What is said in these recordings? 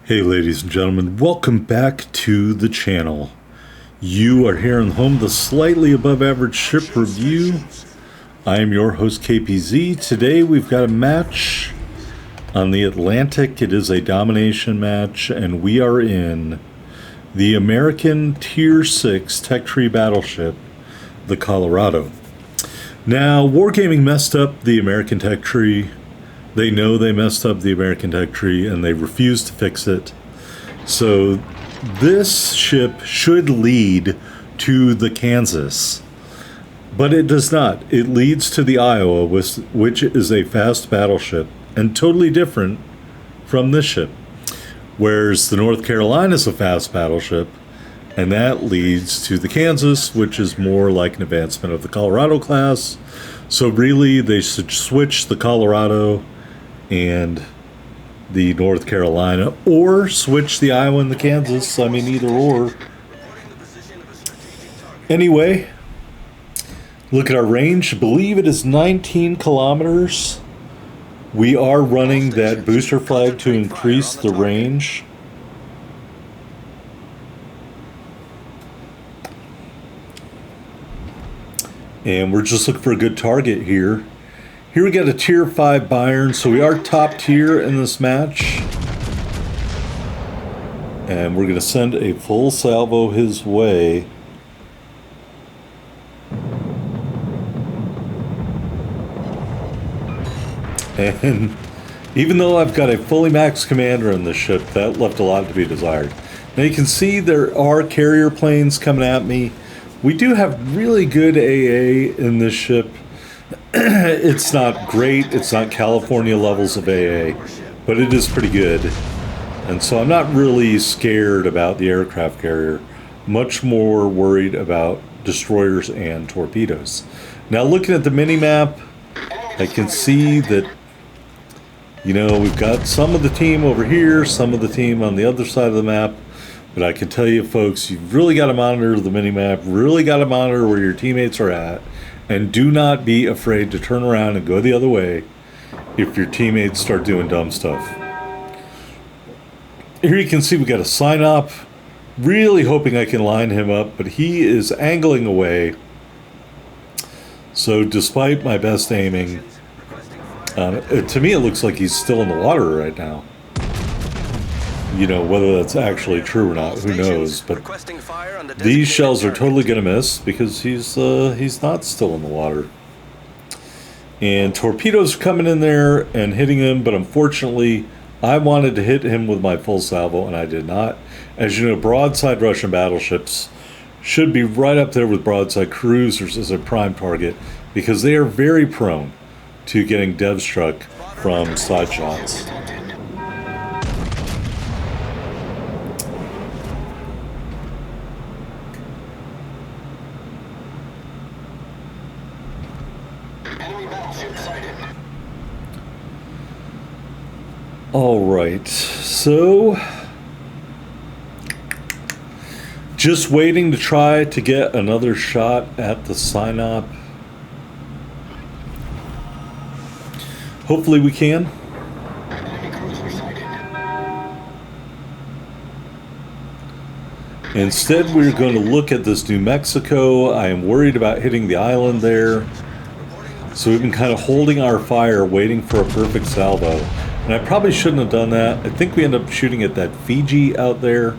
Hey ladies and gentlemen, welcome back to the channel. You are here in the home of the slightly above average ship review. I am your host KPZ. Today we've got a match on the Atlantic. It is a domination match and we are in the American Tier 6 Tech Tree Battleship, the Colorado. Now, Wargaming messed up the American Tech Tree. They know they messed up the American Tech Tree and they refuse to fix it. So this ship should lead to the Kansas, but it does not. It leads to the Iowa, which is a fast battleship and totally different from this ship. Whereas the North Carolina is a fast battleship, and that leads to the Kansas, which is more like an advancement of the Colorado class. So really, they should switch the Colorado and the North Carolina, or switch the Iowa and the Kansas. I mean, either or. Anyway, look at our range. I believe it is 19 kilometers. We are running that booster flag to increase the range. And we're just looking for a good target here. Here we got a tier 5 Bayern, so we are top tier in this match. And we're going to send a full salvo his way. And even though I've got a fully maxed commander in this ship, that left a lot to be desired. Now you can see there are carrier planes coming at me. We do have really good AA in this ship. It's not great, it's not California levels of AA, but it is pretty good. And so I'm not really scared about the aircraft carrier, much more worried about destroyers and torpedoes. Now looking at the mini-map, I can see that, you know, we've got some of the team over here, some of the team on the other side of the map, but I can tell you folks, you've really got to monitor the mini-map, really got to monitor where your teammates are at. And do not be afraid to turn around and go the other way if your teammates start doing dumb stuff. Here you can see we got a sign up. Really hoping I can line him up, but he is angling away. So despite my best aiming, to me it looks like he's still in the water right now. You know, whether that's actually true or not, who knows, but these shells are totally going to miss because he's not still in the water. And torpedoes are coming in there and hitting him, but unfortunately, I wanted to hit him with my full salvo, and I did not. As you know, broadside Russian battleships should be right up there with broadside cruisers as a prime target because they are very prone to getting dev struck from side shots. All right, so just waiting to try to get another shot at the sign-up. Hopefully we can. Instead, we're going to look at this New Mexico. I am worried about hitting the island there. So we've been kind of holding our fire, waiting for a perfect salvo. And I probably shouldn't have done that. I think we end up shooting at that Fiji out there.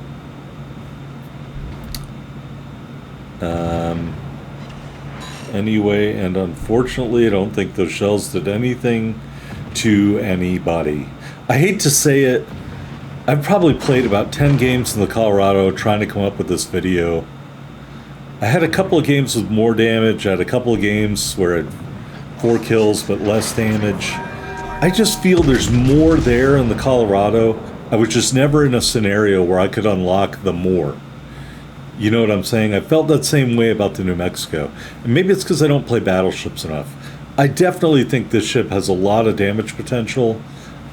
Anyway, and unfortunately, I don't think those shells did anything to anybody. I hate to say it. I've probably played about 10 games in the Colorado trying to come up with this video. I had a couple of games with more damage. I had a couple of games where I had 4 kills but less damage. I just feel there's more there in the Colorado. I was just never in a scenario where I could unlock the more. You know what I'm saying? I felt that same way about the New Mexico. And maybe it's because I don't play battleships enough. I definitely think this ship has a lot of damage potential.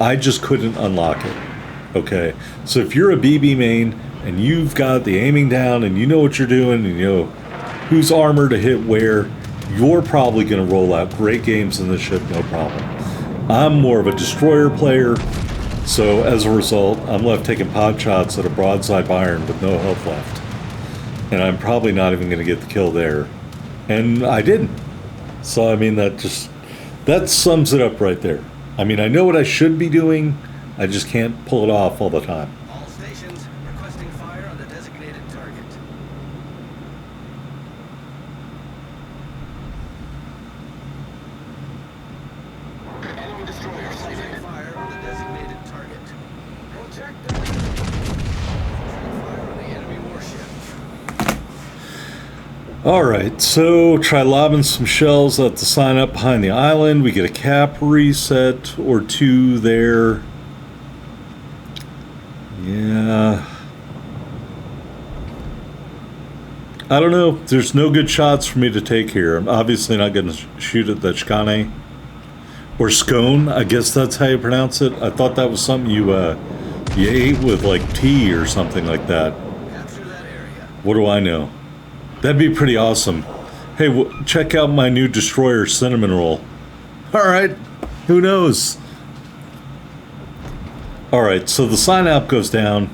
I just couldn't unlock it. Okay? So if you're a BB main and you've got the aiming down and you know what you're doing and you know whose armor to hit where, you're probably going to roll out great games in this ship, no problem. I'm more of a destroyer player, So as a result, I'm left taking pot shots at a broadside iron with no health left. And I'm probably not even going to get the kill there. And I didn't. So, I mean, that sums it up right there. I mean, I know what I should be doing. I just can't pull it off all the time. All stations requesting fire on the designated target. Enemy destroyer sighted. Fire on the designated target. Protect them. Fire on the enemy warship. Alright, so try lobbing some shells at the sign up behind the island. We get a cap reset or two there. Yeah. I don't know. There's no good shots for me to take here. I'm obviously not going to shoot at the Chkane. Or scone, I guess that's how you pronounce it. I thought that was something you ate with like tea or something like that. Capture that area. What do I know? That'd be pretty awesome. Hey, check out my new destroyer cinnamon roll. Alright, who knows? Alright, so the sign out goes down.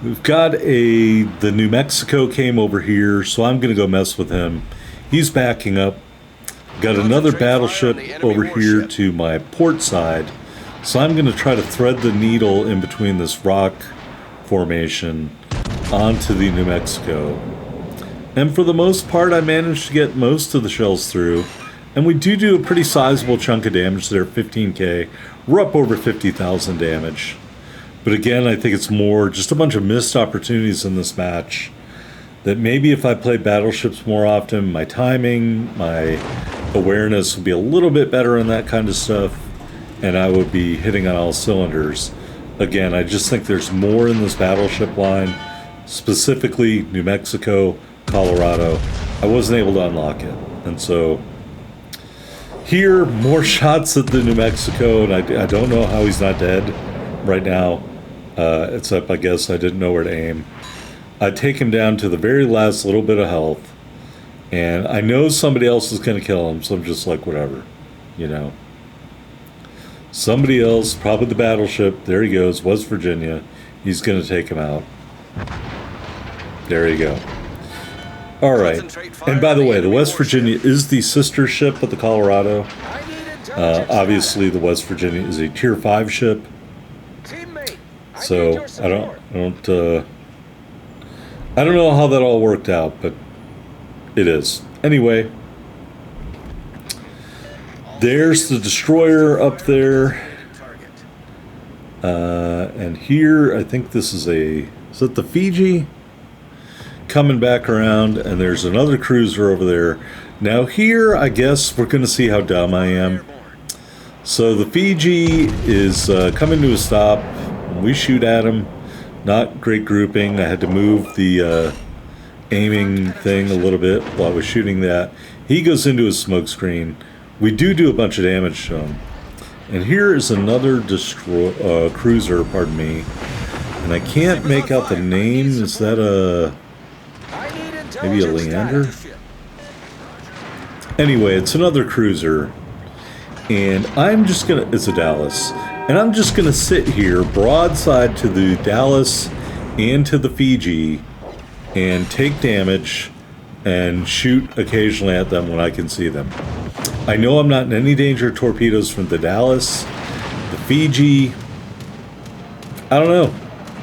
We've got the New Mexico came over here, so I'm going to go mess with him. He's backing up. Got another battleship over here to my port side, so I'm going to try to thread the needle in between this rock formation onto the New Mexico. And for the most part, I managed to get most of the shells through. And we do a pretty sizable chunk of damage there, 15k. We're up over 50,000 damage. But again, I think it's more just a bunch of missed opportunities in this match. That maybe if I played battleships more often, my timing, my awareness would be a little bit better on that kind of stuff. And I would be hitting on all cylinders. Again, I just think there's more in this battleship line. Specifically, New Mexico, Colorado. I wasn't able to unlock it. And so here, more shots at the New Mexico, and I don't know how he's not dead right now, except I guess I didn't know where to aim. I take him down to the very last little bit of health, and I know somebody else is going to kill him, so I'm just like, whatever, you know. Somebody else, probably the battleship, there he goes, West Virginia, he's going to take him out. There you go. Alright, and by the way, the West Virginia is the sister ship of the Colorado. Obviously, the West Virginia is a Tier 5 ship. So, I don't know how that all worked out, but it is. Anyway, there's the destroyer up there. And here, I think this is is it the Fiji? Coming back around, and there's another cruiser over there. Now here, I guess we're going to see how dumb I am. So the Fiji is coming to a stop. We shoot at him. Not great grouping. I had to move the aiming thing a little bit while I was shooting that. He goes into his smoke screen. We do a bunch of damage to him. And here is another cruiser, pardon me. And I can't make out the name. Is that maybe a Leander? Anyway, it's another cruiser. And I'm just gonna, it's a Dallas. And I'm just gonna sit here broadside to the Dallas and to the Fiji and take damage and shoot occasionally at them when I can see them. I know I'm not in any danger of torpedoes from the Dallas. The Fiji, I don't know.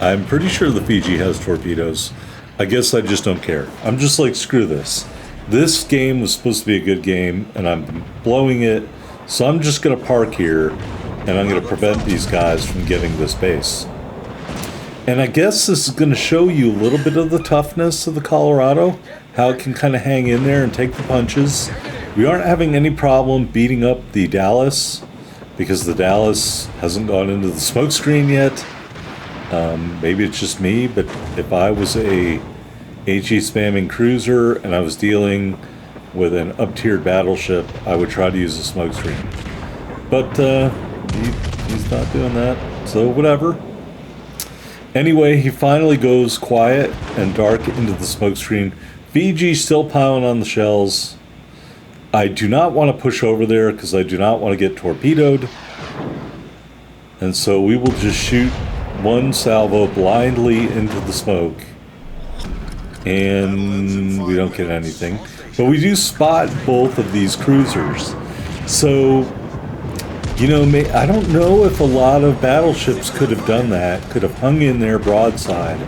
I'm pretty sure the Fiji has torpedoes. I guess I just don't care. I'm just like, screw this. This game was supposed to be a good game, and I'm blowing it. So I'm just going to park here, and I'm going to prevent these guys from getting this base. And I guess this is going to show you a little bit of the toughness of the Colorado, how it can kind of hang in there and take the punches. We aren't having any problem beating up the Dallas, because the Dallas hasn't gone into the smokescreen yet. Maybe it's just me, but if I was a HE spamming cruiser and I was dealing with an up-tiered battleship, I would try to use a smokescreen. But he's not doing that, so whatever. Anyway, he finally goes quiet and dark into the smokescreen. Fiji's still piling on the shells. I do not want to push over there because I do not want to get torpedoed. And so we will just shoot one salvo blindly into the smoke. And we don't get anything. But we do spot both of these cruisers. So, you know, I don't know if a lot of battleships could have done that, could have hung in their broadside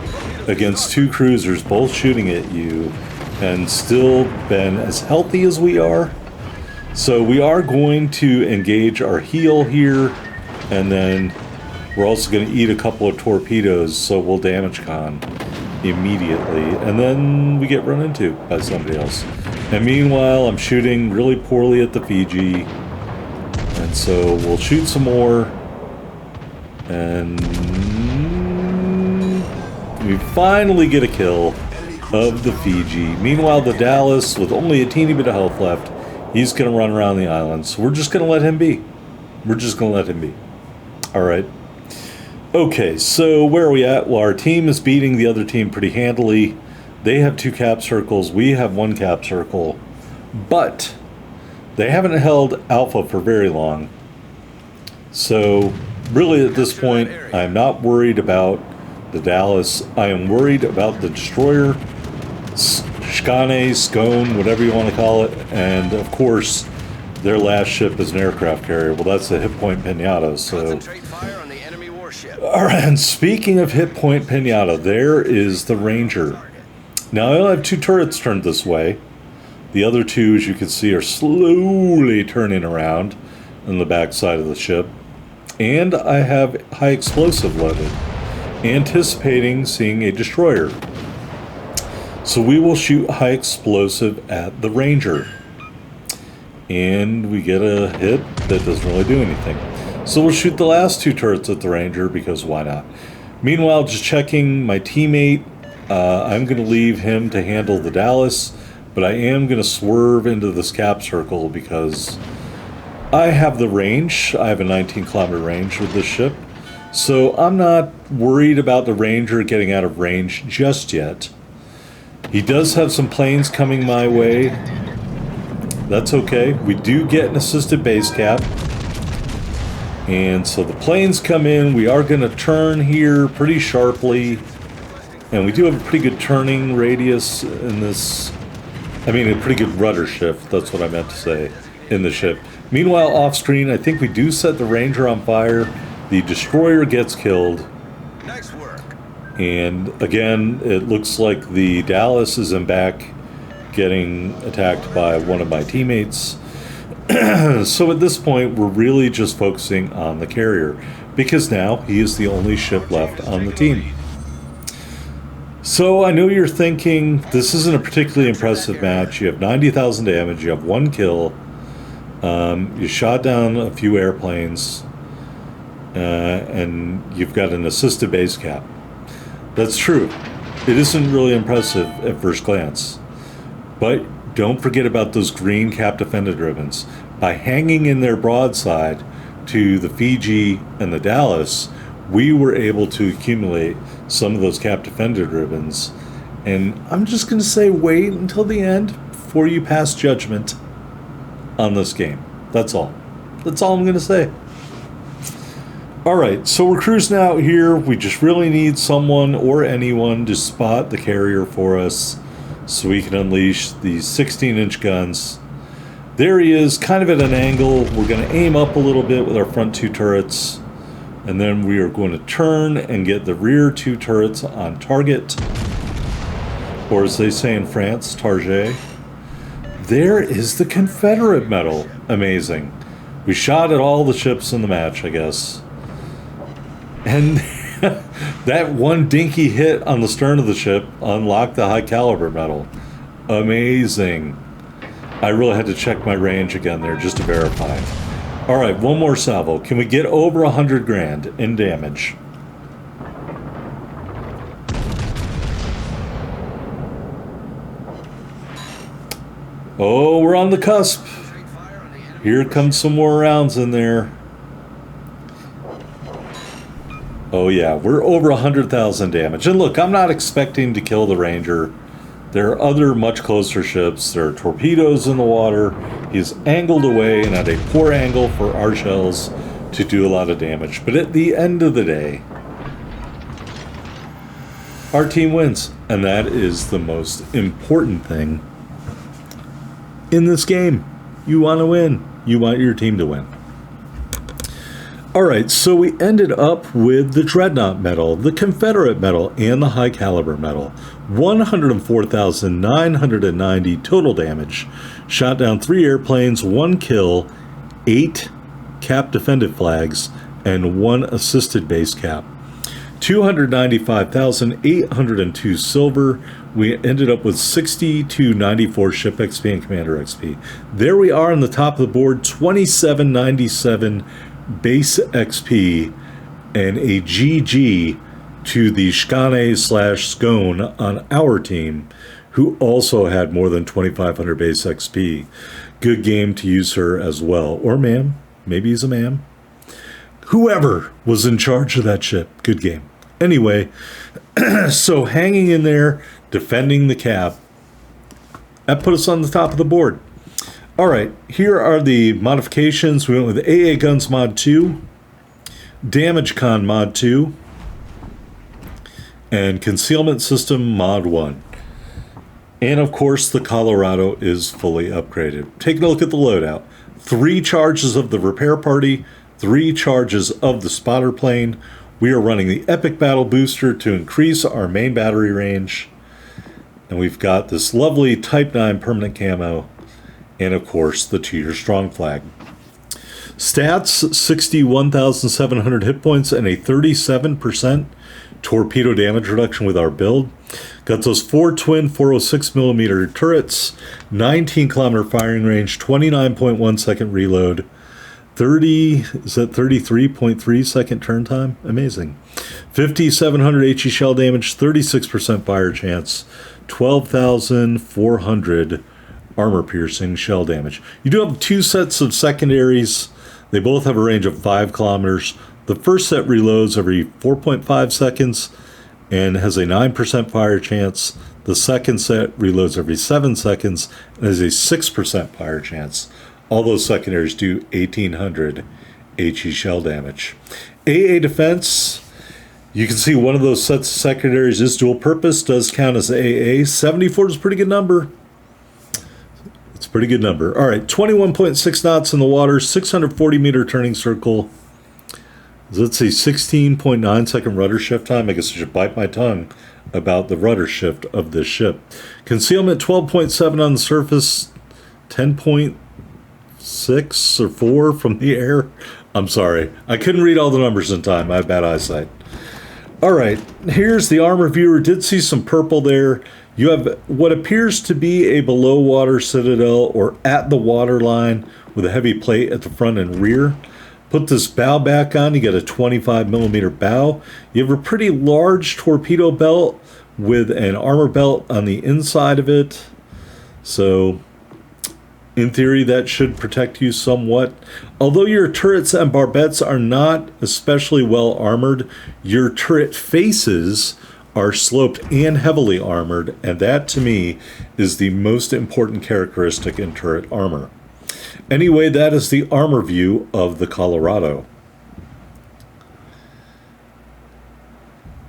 against two cruisers both shooting at you and still been as healthy as we are. So we are going to engage our heel here, and then we're also going to eat a couple of torpedoes, so we'll damage con immediately, and then we get run into by somebody else. And meanwhile, I'm shooting really poorly at the Fiji, and so we'll shoot some more, and we finally get a kill of the Fiji. Meanwhile, the Dallas, with only a teeny bit of health left, he's going to run around the island, so we're just going to let him be. We're just going to let him be. All right. Okay, so where are we at? Well, our team is beating the other team pretty handily. They have 2 cap circles. We have 1 cap circle. But they haven't held Alpha for very long. So really at this point, I'm not worried about the Dallas. I am worried about the destroyer, Scane, Scone, whatever you want to call it. And of course, their last ship is an aircraft carrier. Well, that's a hit point Pinata, so... All right, and speaking of hit point Pinata, there is the Ranger. Now, I only have 2 turrets turned this way. The other 2, as you can see, are slowly turning around on the back side of the ship. And I have high explosive loaded, anticipating seeing a destroyer. So we will shoot high explosive at the Ranger. And we get a hit that doesn't really do anything. So we'll shoot the last 2 turrets at the Ranger, because why not? Meanwhile, just checking my teammate. I'm going to leave him to handle the Dallas, but I am going to swerve into this cap circle because I have the range. I have a 19-kilometer range with this ship. So I'm not worried about the Ranger getting out of range just yet. He does have some planes coming my way. That's okay. We do get an assisted base cap. And so the planes come in. We are going to turn here pretty sharply. And we do have a pretty good turning radius in this. I mean, a pretty good rudder shift. That's what I meant to say in the ship. Meanwhile, off screen, I think we do set the Ranger on fire. The destroyer gets killed. Nice work. And again, it looks like the Dallas is in back getting attacked by one of my teammates. So at this point, we're really just focusing on the carrier, because now he is the only ship left on the team. So I know you're thinking, this isn't a particularly impressive match. You have 90,000 damage, you have 1 kill, you shot down a few airplanes, and you've got an assisted base cap. That's true. It isn't really impressive at first glance. But don't forget about those green cap defended ribbons. By hanging in their broadside to the Fiji and the Dallas, we were able to accumulate some of those cap defended ribbons. And I'm just going to say, wait until the end before you pass judgment on this game. That's all. That's all I'm going to say. All right, so we're cruising out here. We just really need someone or anyone to spot the carrier for us, so we can unleash these 16-inch guns. There he is, kind of at an angle. We're going to aim up a little bit with our front 2 turrets, and then we are going to turn and get the rear 2 turrets on target, or as they say in France, target. There is the Confederate medal. Amazing. We shot at all the ships in the match, I guess. And that one dinky hit on the stern of the ship unlocked the high caliber medal. Amazing. I really had to check my range again there just to verify. All right, one more salvo. Can we get over 100 grand in damage? Oh, we're on the cusp. Here comes some more rounds in there. Oh yeah, we're over 100,000 damage. And look, I'm not expecting to kill the Ranger. There are other much closer ships. There are torpedoes in the water. He's angled away and at a poor angle for our shells to do a lot of damage. But at the end of the day, our team wins. And that is the most important thing in this game. You want to win. You want your team to win. Alright, so we ended up with the Dreadnought medal, the Confederate medal, and the High Caliber medal. 104,990 total damage. Shot down 3 airplanes, 1 kill, 8 cap defended flags, and 1 assisted base cap. 295,802 silver. We ended up with 6294 ship XP and commander XP. There we are on the top of the board, 2797 base XP and a GG to the Skane/Scone on our team, who also had more than 2,500 base XP. Good game to use her as well. Or ma'am. Maybe he's a ma'am. Whoever was in charge of that ship. Good game. Anyway, so hanging in there, defending the cap. That put us on the top of the board. All right, here are the modifications. We went with AA Guns Mod 2, Damage Con Mod 2, and Concealment System Mod 1. And of course, the Colorado is fully upgraded. Taking a look at the loadout. 3 charges of the repair party, 3 charges of the spotter plane. We are running the Epic Battle Booster to increase our main battery range. And we've got this lovely Type 9 permanent camo. And of course, the 2-year strong flag. Stats, 61,700 hit points and a 37% torpedo damage reduction with our build. Got those 4 twin 406mm turrets, 19 kilometer firing range, 29.1 second reload, 33.3 second turn time? Amazing. 5,700 HE shell damage, 36% fire chance, 12,400 armor piercing shell damage. You do have 2 sets of secondaries. They both have a range of 5 kilometers. The first set reloads every 4.5 seconds and has a 9% fire chance. The second set reloads every 7 seconds and has a 6% fire chance. All those secondaries do 1,800 HE shell damage. AA defense, you can see one of those sets of secondaries is dual purpose, does count as AA. 74 is a pretty good number. It's a pretty good number. All right, 21.6 knots in the water, 640 meter turning circle. Let's see, 16.9 second rudder shift time. I guess I should bite my tongue about the rudder shift of this ship. Concealment 12.7 on the surface, 10.6 or 4 from the air. I'm sorry, I couldn't read all the numbers in time. I have bad eyesight. All right, here's the armor viewer. Did see some purple there. You have what appears to be a below water citadel or at the water line with a heavy plate at the front and rear. Put this bow back on, you get a 25mm bow. You have a pretty large torpedo belt with an armor belt on the inside of it. So, in theory, that should protect you somewhat. Although your turrets and barbettes are not especially well armored, your turret faces are sloped and heavily armored, and that, to me, is the most important characteristic in turret armor. Anyway, that is the armor view of the Colorado.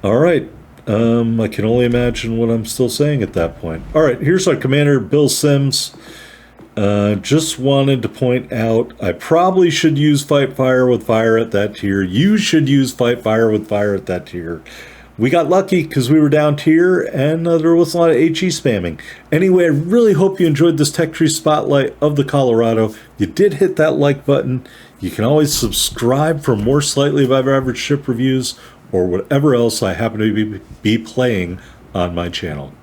All right. I can only imagine what I'm still saying at that point. All right, here's our commander, Bill Sims. Just wanted to point out, I probably should use Fight Fire with Fire at that tier. You should use Fight Fire with Fire at that tier. We got lucky because we were down tier and there was a lot of HE spamming. Anyway, I really hope you enjoyed this Tech Tree Spotlight of the Colorado. You did hit that like button. You can always subscribe for more slightly above average ship reviews or whatever else I happen to be playing on my channel.